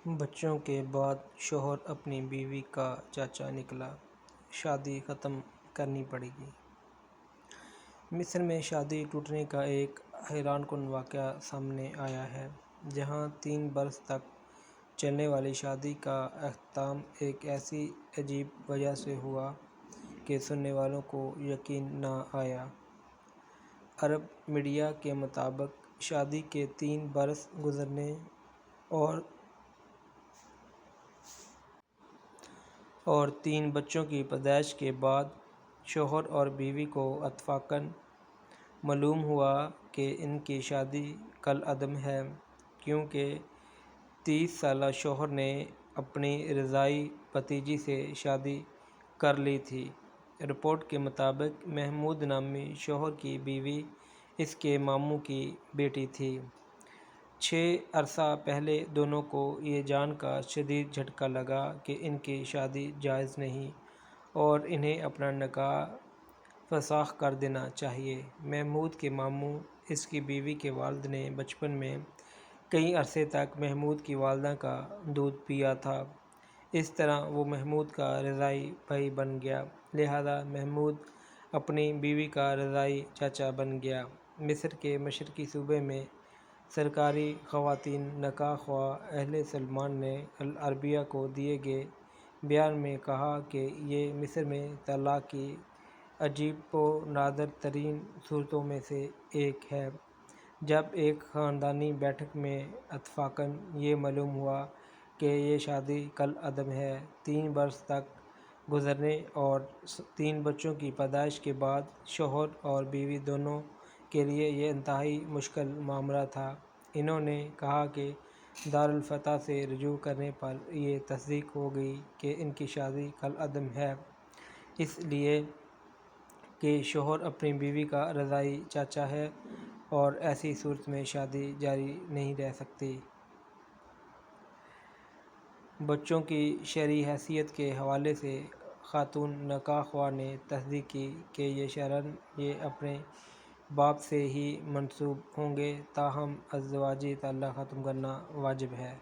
بچوں کے بعد شوہر اپنی بیوی کا چاچا نکلا، شادی ختم کرنی پڑے گی۔ مصر میں شادی ٹوٹنے کا ایک حیران کن واقعہ سامنے آیا ہے، جہاں 3 برس تک چلنے والی شادی کا اختتام ایک ایسی عجیب وجہ سے ہوا کہ سننے والوں کو یقین نہ آیا۔ عرب میڈیا کے مطابق شادی کے 3 برس گزرنے اور 3 بچوں کی پیدائش کے بعد شوہر اور بیوی کو اتفاقاً معلوم ہوا کہ ان کی شادی کالعدم ہے، کیونکہ 30 سالہ شوہر نے اپنی رضاعی بھتیجی سے شادی کر لی تھی۔ رپورٹ کے مطابق محمود نامی شوہر کی بیوی اس کے ماموں کی بیٹی تھی۔ 6 عرصہ پہلے دونوں کو یہ جان کر شدید جھٹکا لگا کہ ان کی شادی جائز نہیں اور انہیں اپنا نکاح فسخ کر دینا چاہیے۔ محمود کے ماموں، اس کی بیوی کے والد نے بچپن میں کئی عرصے تک محمود کی والدہ کا دودھ پیا تھا۔ اس طرح وہ محمود کا رضاعی بھائی بن گیا، لہٰذا محمود اپنی بیوی کا رضاعی چاچا بن گیا۔ مصر کے مشرقی صوبے میں سرکاری خواتین نکاح خواہ اہل سلمان نے العربیہ کو دیے گئے بیان میں کہا کہ یہ مصر میں طلاق کی عجیب و نادر ترین صورتوں میں سے ایک ہے، جب ایک خاندانی بیٹھک میں اتفاقاً یہ معلوم ہوا کہ یہ شادی کالعدم ہے۔ 3 برس تک گزرنے اور 3 بچوں کی پیدائش کے بعد شوہر اور بیوی دونوں کے لیے یہ انتہائی مشکل معاملہ تھا۔ انہوں نے کہا کہ دارالفتح سے رجوع کرنے پر یہ تصدیق ہو گئی کہ ان کی شادی کالعدم ہے، اس لیے کہ شوہر اپنی بیوی کا رضاعی چاچا ہے اور ایسی صورت میں شادی جاری نہیں رہ سکتی۔ بچوں کی شرعی حیثیت کے حوالے سے خاتون نکاح خواہ نے تصدیق کی کہ شرعاً یہ اپنے باپ سے ہی منسوب ہوں گے، تاہم ازدواجی تعلق ختم کرنا واجب ہے۔